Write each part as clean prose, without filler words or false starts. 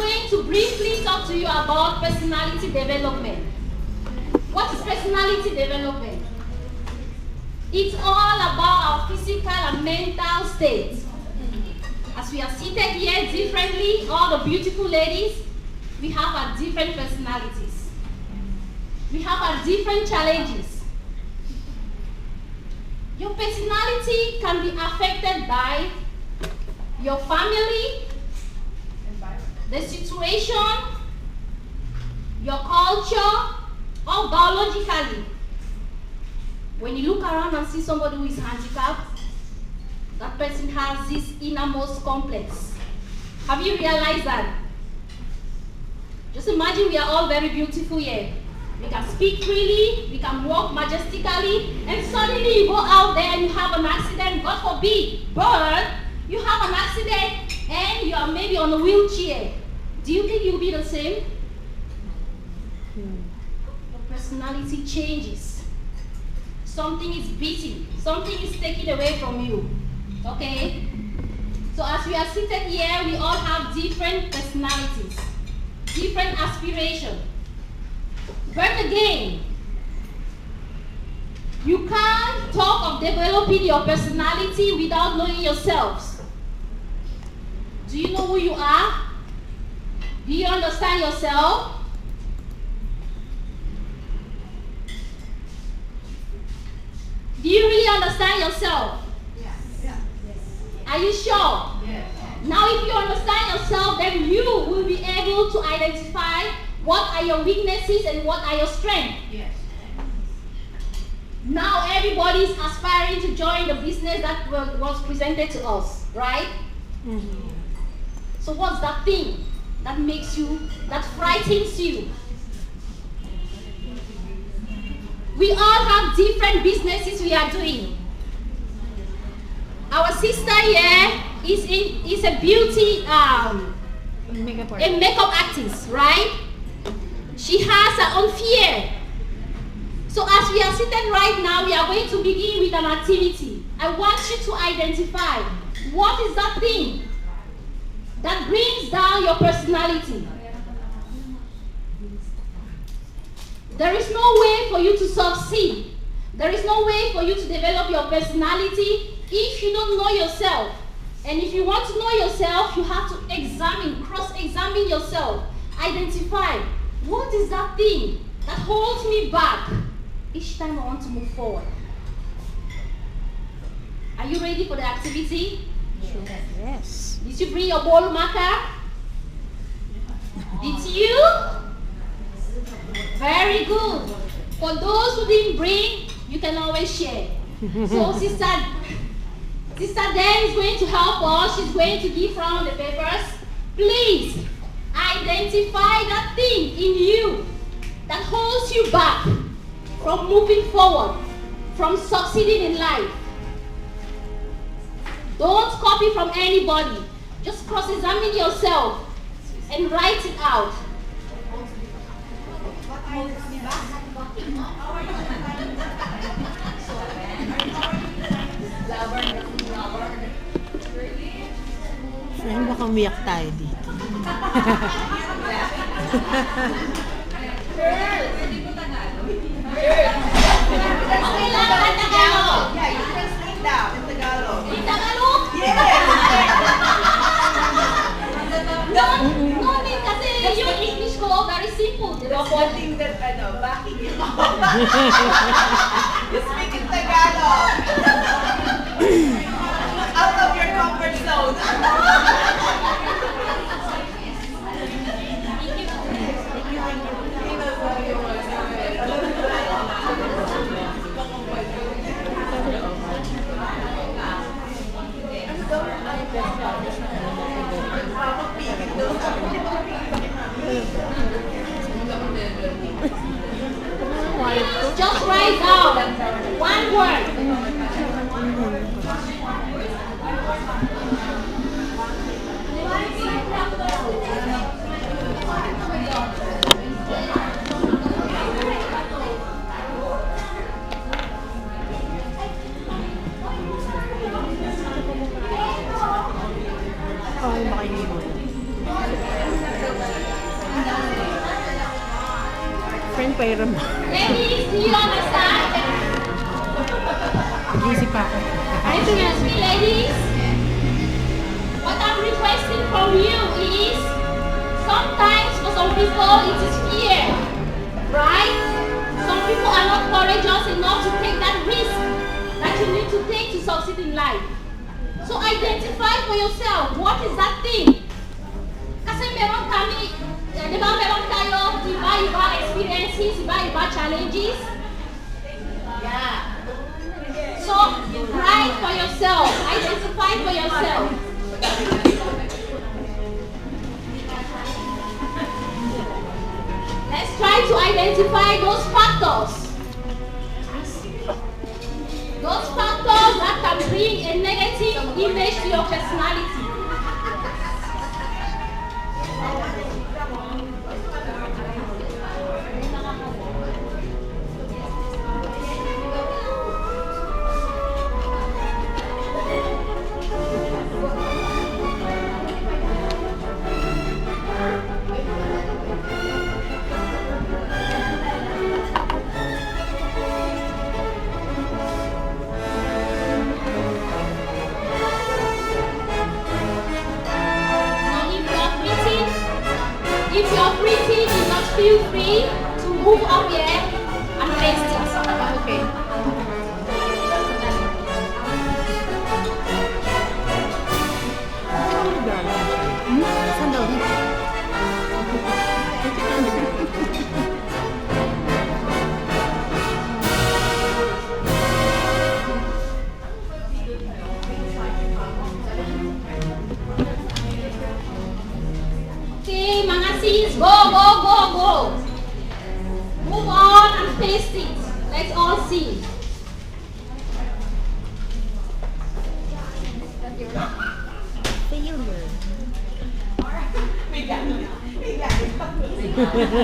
going to briefly talk to you about personality development. What is personality development? It's all about our physical and mental state. As we are seated here differently, all the beautiful ladies, we have our different personalities. We have our different challenges. Your personality can be affected by your family, the situation, your culture, or biologically. When you look around and see somebody who is handicapped, that person has this innermost complex. Have you realized that? Just imagine we are all very beautiful here. We can speak freely, we can walk majestically, and suddenly you go out there and you have an accident, God forbid, but you have an accident and you are maybe on a wheelchair. Do you think you'll be the same? Your personality changes. Something is beaten, something is taken away from you. Okay? So as we are seated here, we all have different personalities, different aspirations. But again, you can't talk of developing your personality without knowing yourselves. Do you know who you are? Do you understand yourself? Do you really understand yourself? Yes. Are you sure? Yes. Now if you understand yourself, then you will be able to identify what are your weaknesses and what are your strengths. Yes. Now everybody is aspiring to join the business that was presented to us, right? Mm-hmm. So what's that thing that makes you, that frightens you? We all have different businesses we are doing. Our sister here is a beauty, a makeup artist, right? She has her own fear. So as we are sitting right now, we are going to begin with an activity. I want you to identify what is that thing that brings down your personality. There is no way for you to succeed. There is no way for you to develop your personality if you don't know yourself. And if you want to know yourself, you have to examine, cross-examine yourself. Identify, what is that thing that holds me back each time I want to move forward? Are you ready for the activity? Yes. Did you bring your ball marker? Did you? Very good. For those who didn't bring, you can always share. So Sister Dan is going to help us. She's going to give round the papers. Please identify that thing in you that holds you back from moving forward, from succeeding in life. Don't copy from anybody. Just cross-examine yourself and write it out. Friend, baka umiyak tayo dito. Okay lang, Tagalog. Yeah, you translate down in Tagalog. In Tagalog? Yes! No need kasi yung English ko very simple. That's one thing that, backing you up. You speak in Tagalog. Out of your comfort zone. Just write down one word. Okay, makainig mo. pera mo. Ladies, do you understand? Nag-iisip ako. Excuse me, ladies. What I'm requesting from you is, sometimes for some people it is fear, right? Some people are not courageous enough to take that risk that you need to take to succeed in life. So identify for yourself, what is that thing? Kasi meron kami, di ba meron tayo iba-iba experiences, iba-iba challenges? Yeah. So, write for yourself, identify for yourself. Let's try to identify those factors. Those factors that can bring a negative image to your personality. Feel free to move up here and paste it. Okay. Saan daw dito? Okay, mga sis, go, go, go, go. Move on and paste it. Let's all see. Failure.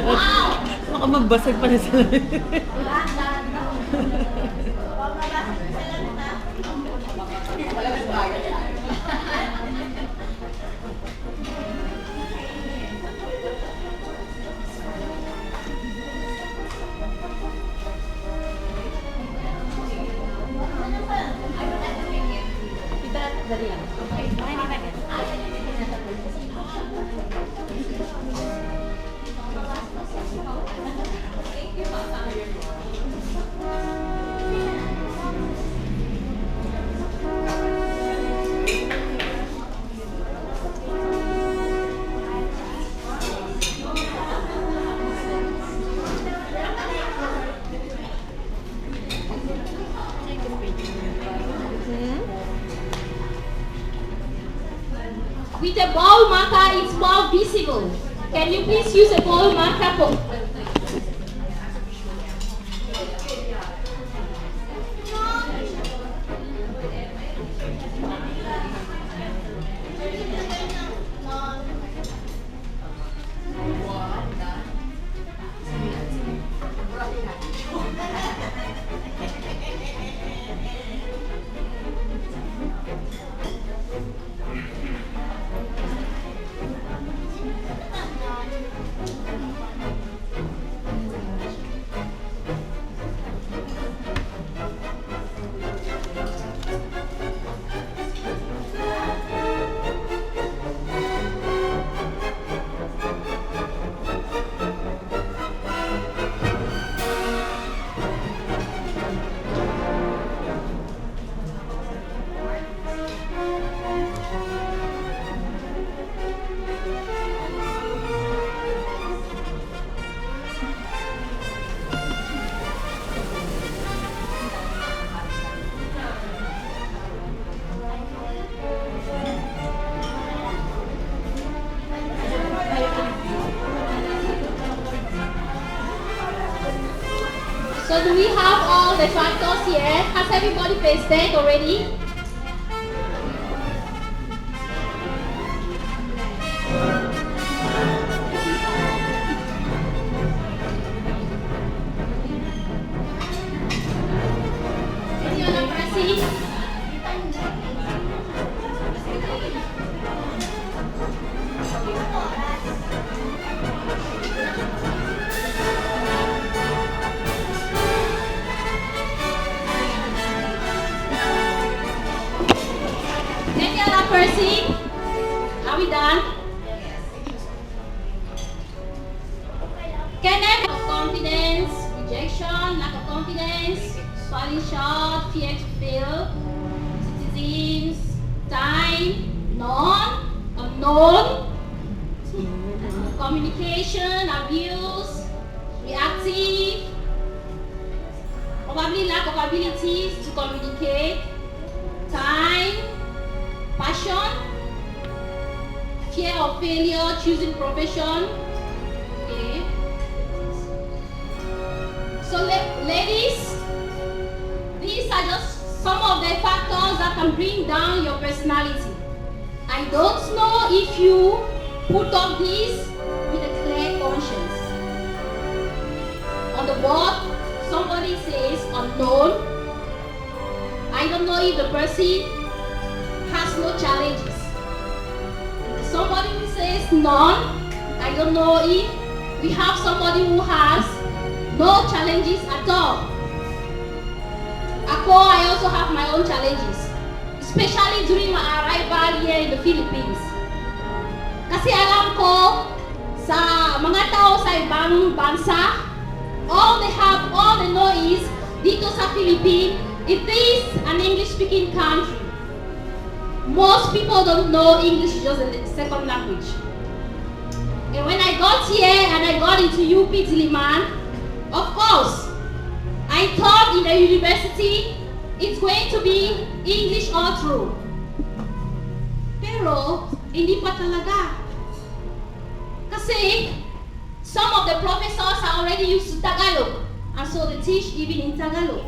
Wow. Baka magbasag pa na sila. With a ball marker, it's more visible. Can you please use a ball marker? So do we have all the factors here? Has everybody pasted already? Any other person? amazing? Are we done? Can I have confidence, rejection, lack of confidence, falling short, fear to fail, citizens, time, none, unknown, communication, abuse, reactive, probably lack of abilities to communicate, time, passion, fear of failure, choosing profession. Okay. So ladies, these are just some of the factors that can bring down your personality. I don't know if you put up this with a clear conscience. On the board, somebody says unknown. I don't know if the person has no challenges. Somebody who says none. I don't know if we have somebody who has no challenges at all. I also have my own challenges, especially during my arrival here in the Philippines. Kasi alam ko sa mga tao sa ibang bansa, all they know is dito sa Philippines, it is an English-speaking country. Most people don't know English is just a second language. And when I got here and I got into UP Diliman, of course, I thought in the university it's going to be English all through. Pero hindi pa talaga. Kasi some of the professors are already used to Tagalog, and so they teach even in Tagalog.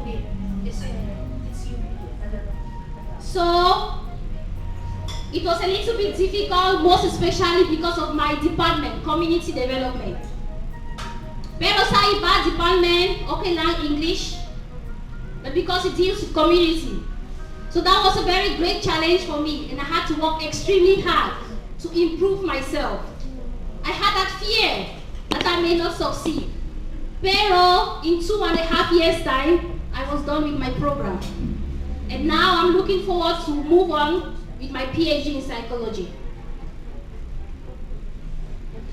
So it was a little bit difficult, most especially because of my department, community development. Pero sa iba department, okay lang English, but because it deals with community. So that was a very great challenge for me, and I had to work extremely hard to improve myself. I had that fear that I may not succeed. Pero in 2.5 years time, I was done with my program. And now I'm looking forward to move on with my PhD in psychology.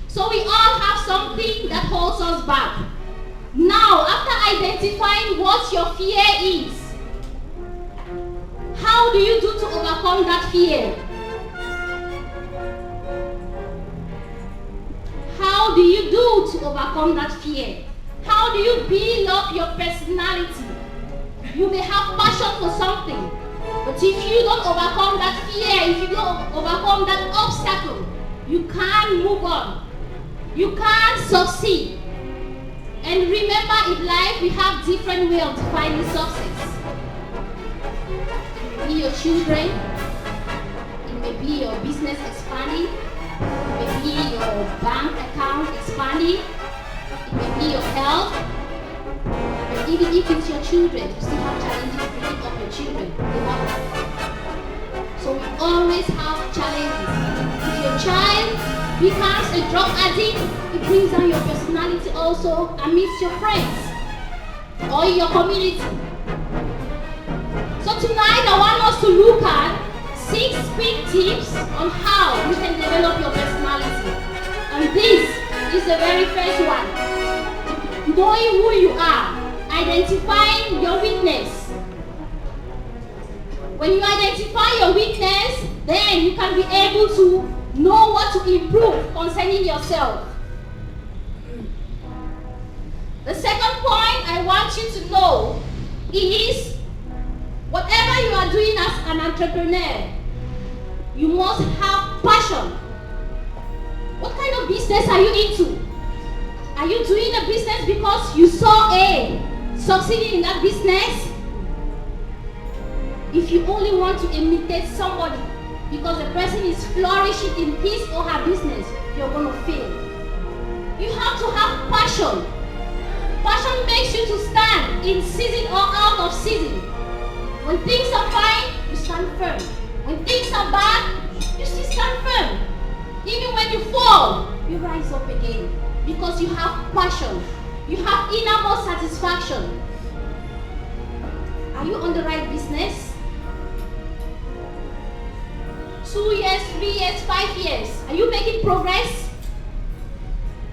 So we all have something that holds us back. Now, after identifying what your fear is, how do you do to overcome that fear? How do you do to overcome that fear? How do you build up your personality? You may have passion for something, but if you don't overcome that fear, if you don't overcome that obstacle, you can't move on. You can't succeed. And remember, in life, we have different ways of defining success. It may be your children. It may be your business expanding. It may be your bank account expanding. It may be your health. And even if it's your children, you still have challenges bringing up your children. So we always have challenges. If your child becomes a drug addict, it brings down your personality also amidst your friends or in your community. So tonight I want us to look at 6 quick tips on how you can develop your personality. And this is the very first one. Knowing who you are, identifying your weakness. When you identify your weakness, then you can be able to know what to improve concerning yourself. The second point I want you to know is whatever you are doing as an entrepreneur, you must have passion. What kind of business are you into? Are you doing a business because you saw a succeeding in that business? If you only want to imitate somebody because the person is flourishing in his or her business, you're going to fail. You have to have passion. Passion makes you to stand in season or out of season. When things are fine, you stand firm. When things are bad, you still stand firm. Even when you fall, you rise up again because you have passion. You have innermost satisfaction. Are you on the right business? 2 years 3 years, 5 years. Are you making progress?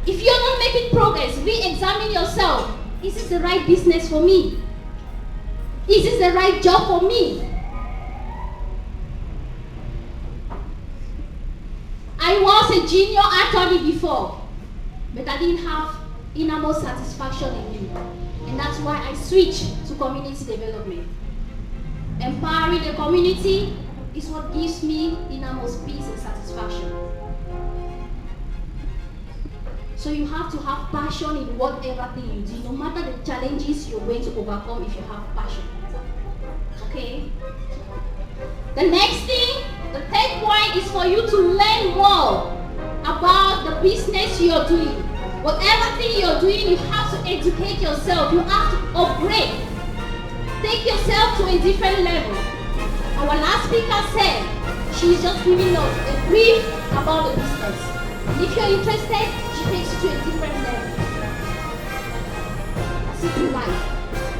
If you're not making progress, re-examine yourself. Is this the right business for me? Is this the right job for me? I was a junior attorney before, but I didn't have innermost satisfaction in me. And that's why I switched to community development. Empowering the community is what gives me innermost peace and satisfaction. So you have to have passion in whatever thing you do, no matter the challenges you're going to overcome if you have passion. Okay? The next thing, the third point is for you to learn more about the business you're doing. Whatever thing you're doing, you have to educate yourself. You have to upgrade. Take yourself to a different level. Our last speaker said she's just giving us a brief about the business. And if you're interested, she takes you to a different level. That's it in life.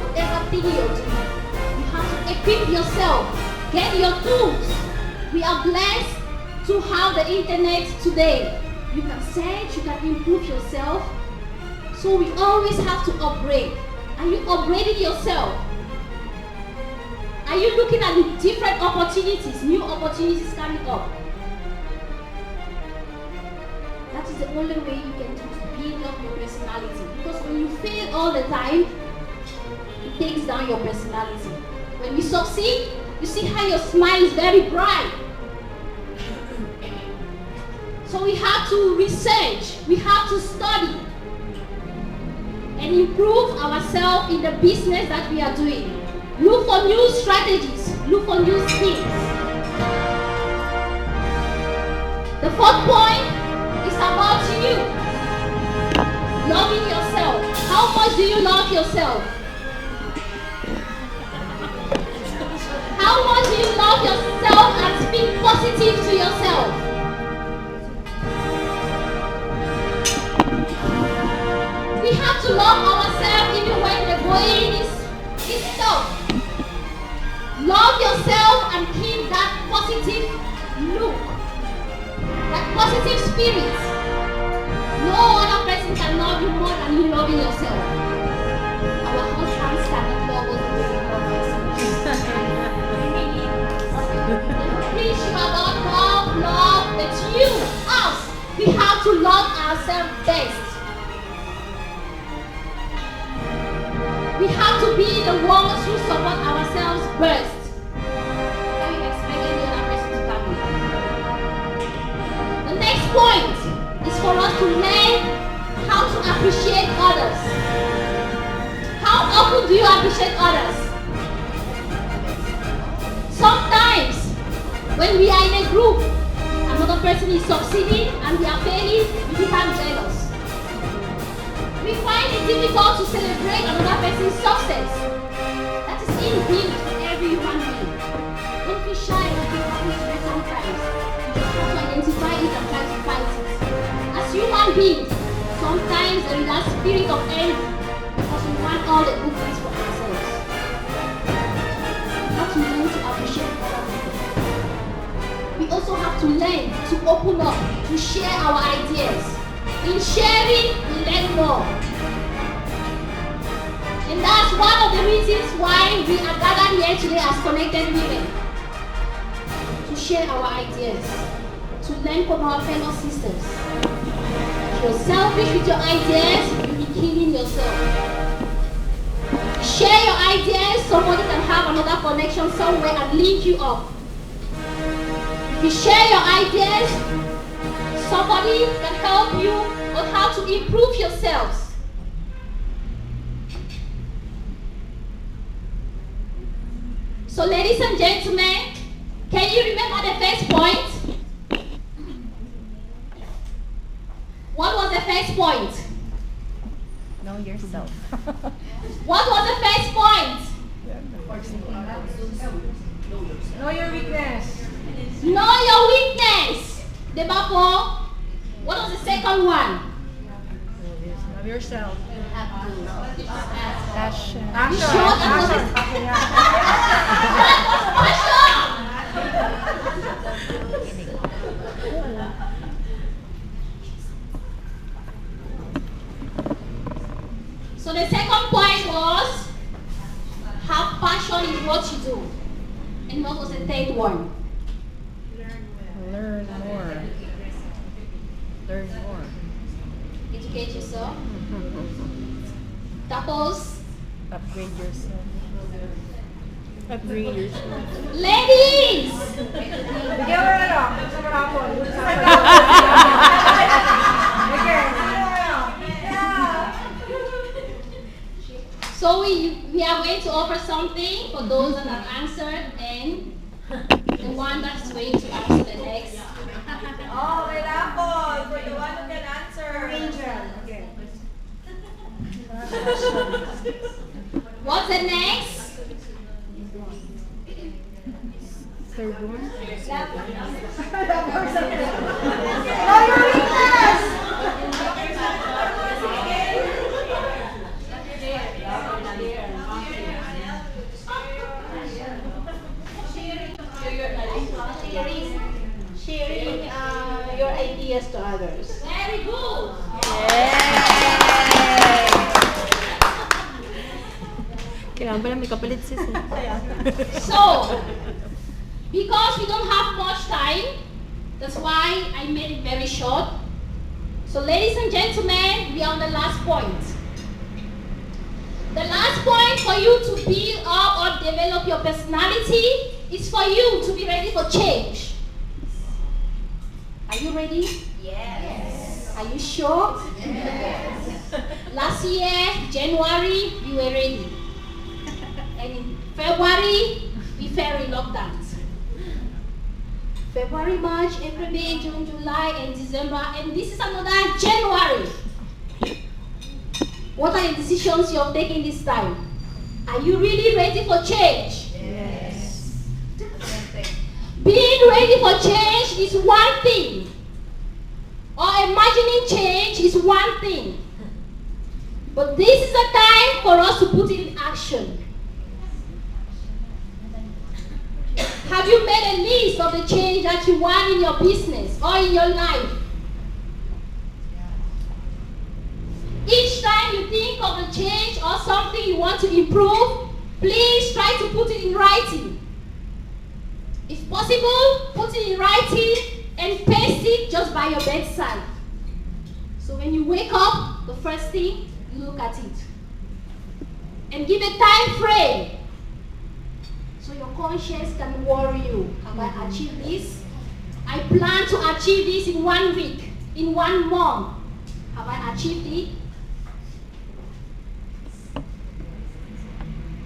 Whatever thing you're doing, you have to equip yourself. Get your tools. We are blessed to have the internet today. You can search, you can improve yourself. So we always have to upgrade. Are you upgrading yourself? Are you looking at the different opportunities, new opportunities coming up? That is the only way you can build up your personality. Because when you fail all the time, it takes down your personality. When you succeed, you see how your smile is very bright. So we have to research, we have to study and improve ourselves in the business that we are doing. Look for new strategies, look for new skills. The fourth point is about you. Loving yourself. How much do you love yourself? How much do you love yourself and speak positive to yourself? We have to love ourselves even when the going is tough. Love yourself and keep that positive look, that positive spirit. No other person can love you more than you loving yourself. Our husbands cannot love us the way we love ourselves. Preach you about love, but you, us, we have to love ourselves best. We have to be the ones who support ourselves first. Then we expect any other person to come in. The next point is for us to learn how to appreciate others. How often do you appreciate others? Sometimes, when we are in a group, another person is succeeding and we are failing, we become jealous. We find it difficult to celebrate another person's success. That is inbuilt in every human being. Don't be shy of being happy sometimes. You just have to identify it and try to fight it. As human beings, sometimes there is that spirit of envy because we want all the good things for ourselves. We have to learn to appreciate other people. We also have to learn to open up, to share our ideas. In sharing, we learn more. And that's one of the reasons why we are gathered here today as connected women. To share our ideas, to learn from our fellow sisters. If you're selfish with your ideas, you'll be killing yourself. Share your ideas, somebody can have another connection somewhere and link you up. If you share your ideas, somebody can help you on how to improve yourselves. So ladies and gentlemen, can you remember the first point? What was the first point? Know yourself. What was the first point? Know your weakness. Know your weakness. Diba po? What was the second one? Love yourself. Passion. So the second point was have passion in what you do. And what was the third one? Learn more. Learn more. Educate yourself. Tapos, Upgrade yourself. Upgrade yourself. ladies! Bigyan mo na lang. Sa marapon. So we are going to offer something for those that have answered and the one that's going to answer the next. Oh, may rapon. For the one who can answer. Okay. What's the next? Third one. Sharing your ideas to others. Very good. Kailangan pala may kapalit sis. So, because we don't have much time, that's why I made it very short. So ladies and gentlemen, we are on the last point. The last point for you to build up or develop your personality is for you to be ready for change. Are you ready? Yes. Are you sure? Yes. Last year, January, we were ready. And in February, we fell in lockdown. February, March, April, May, June, July, and December, and this is another January. What are the decisions you have taken this time? Are you really ready for change? Yes. Being ready for change is one thing, or imagining change is one thing. But this is the time for us to put it in action. Have you made a list of the change that you want in your business or in your life? Each time you think of a change or something you want to improve, please try to put it in writing. If possible, put it in writing and paste it just by your bedside. So when you wake up, the first thing, you look at it. And give a time frame. So your conscience can worry you. Have I achieved this? I plan to achieve this in 1 week, in 1 month. Have I achieved it?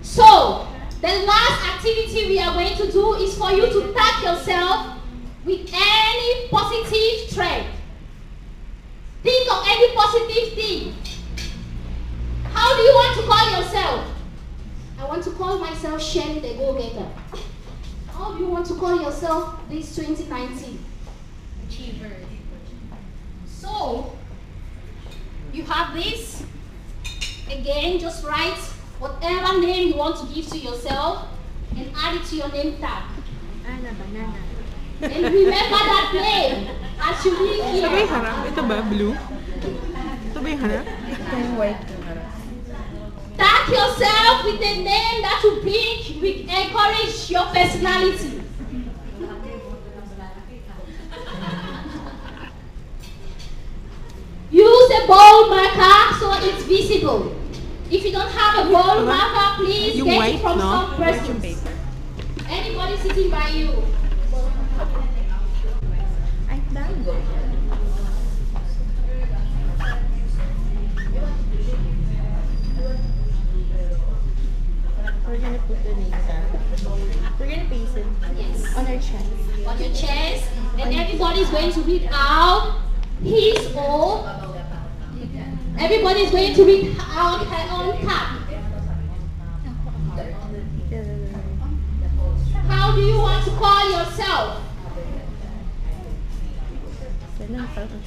So, the last activity we are going to do is for you to tag yourself with any positive trait. Think of any positive thing. How do you want to call yourself? I want to call myself Shirley the Go-Getter. How do you want to call yourself this 2019? Achiever. So, you have this. Again, just write whatever name you want to give to yourself and add it to your name tag. Banana. And remember that name as you leave Ito ba yung here. harap? Ito ba? Blue? Ito ba yung harap? Ito yung white. Tag yourself with a name that will encourage your personality. Use a bold marker so it's visible. If you don't have a bold marker, please Yung get white, it from no? some White yung persons. paper. Anybody sitting by you. Ay, tango. We're gonna put the names down. We're gonna paste it Yes. on our chest. On your chest, and everybody is going to read out his or everybody is going to read out her own tag. How do you want to call yourself?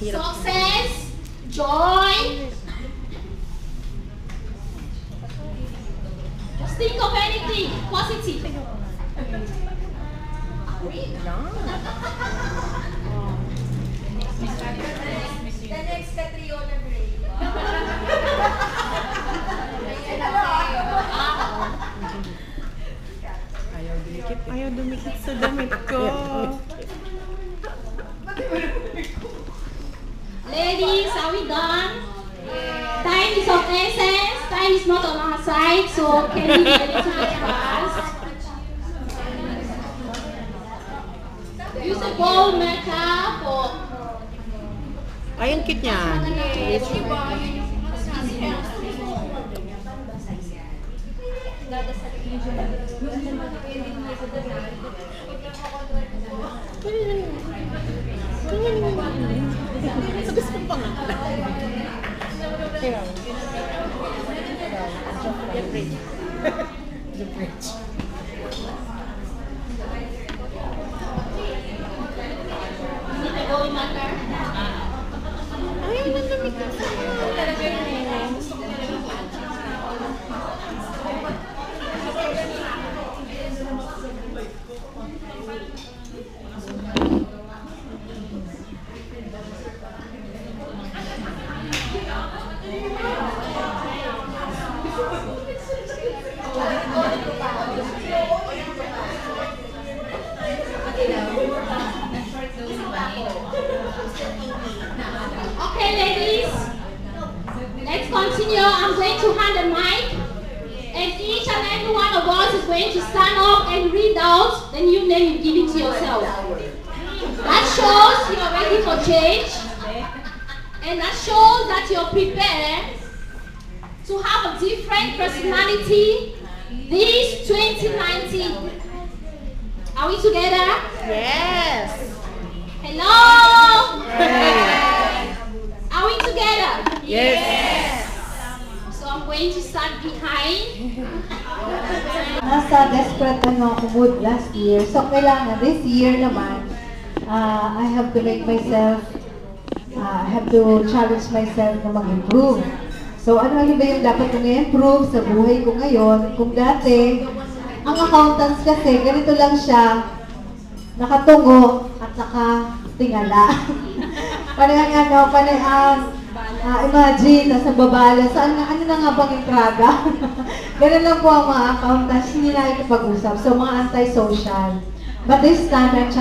Success, joy. Just think of anything positive. The next Catriona Gray. Ayaw dumikit sa damit ko. Ladies, are we done? Time is of essence. Time is not on our side, so can we be a little bit fast? Use a bold makeup for... Ay, ang cute niya. Gusto ko pa nga. The bridge. Need to go in my car? Ayaw na dumikit sa Okay, ladies. Let's continue. I'm going to hand the mic. And each and every one of us is going to stand up and read out the new name you give it to yourself. That shows you're ready for change. And that shows that you're prepared to have a different personality this 2019. Are we together? Yes! Hello? Yes! Are we together? Yes! So I'm going to start behind. Nasa desperate ako mood last year. So kailangan this year naman, I have to make myself, I have to challenge myself na mag-improve. So ano ba yung dapat kong i-improve sa buhay ko ngayon? Kung dati, ang accountants kasi, ganito lang siya, nakatungo at nakatingala. Imagine, nasa babala, ano na nga bang entrada? Ganun lang po ang mga accountants, hindi na ikipag-usap. So, mga anti-social. But this time, I'm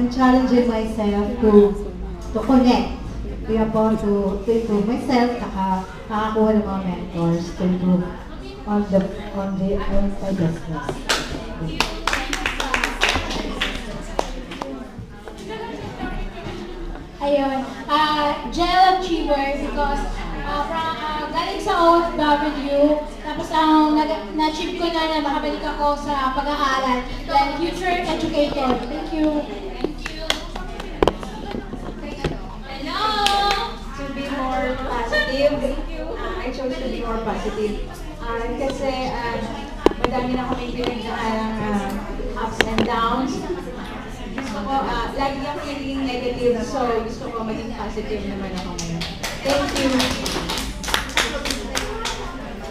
challenging myself to connect. Kaya po, to improve myself, nakakuha ng mga mentors to improve on my business. Ayun, gel achiever because galing sa OFW, tapos na-achieve ko na makabalik ako sa pag-aaral. Then, future educator. Thank you. Hello? To be more positive. I chose to be more positive. Kasi madami na kami pinagdaan ups and downs. Gusto ko, lagi ako naging negative, so gusto ko maging positive naman ako ngayon. Thank you.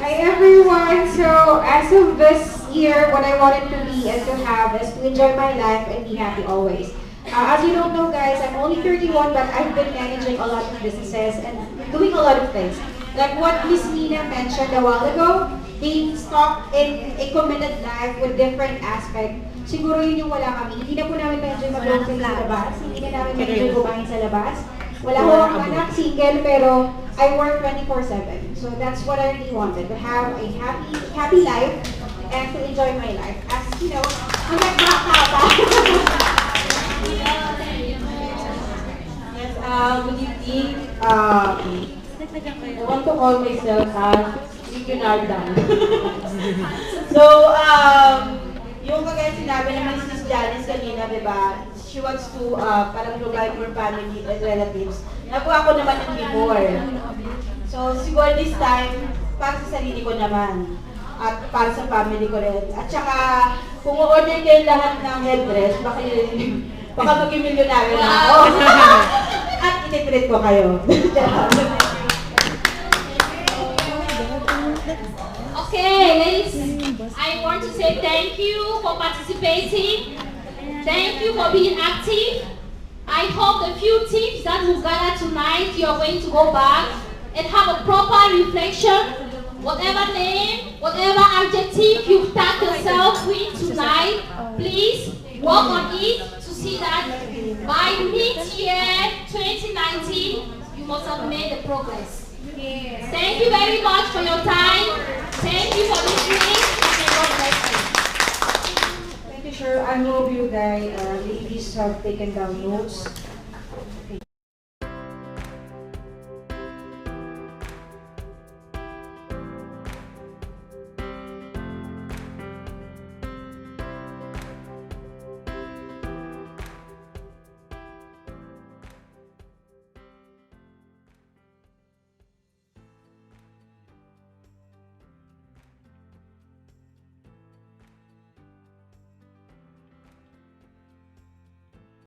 Hi everyone! So, as of this year, what I wanted to be and to have is to enjoy my life and be happy always. As you don't know guys, I'm only 31 but I've been managing a lot of businesses and doing a lot of things. Like what Miss Nina mentioned a while ago, being stuck in a committed life with different aspects. Siguro yun yung wala kami. Hindi na po namin ma-enjoy mag-grocery sa labas. Hindi na namin ma-enjoy kumain sa labas. Wala ko ang anak, single, pero I work 24/7. So that's what I really wanted, to have a happy life and to enjoy my life. As you know, hanggang nakakata. Yes, good evening. I want to call myself as Leonardo. So, yung kagaya sinabi naman ni Sis Janice kanina, di ba? She wants to parang provide for family and relatives. Nakuha ko naman yung before. So, siguro this time, para sa sarili ko naman. At para sa family ko rin. At saka, kung order kayo lahat ng headdress, baka maging milyonaryo na ako. At ititreat ko kayo. Okay, ladies, I want to say thank you for participating. Thank you for being active. I hope the few tips that we've gathered tonight, you're going to go back and have a proper reflection. Whatever name Whatever adjective you tag yourself with tonight, please work on it to see that by mid-year 2019, you must have made the progress. Thank you very much for your time. Thank you for listening. And God bless you. Thank you, sure. I hope you guys, ladies, have taken down notes.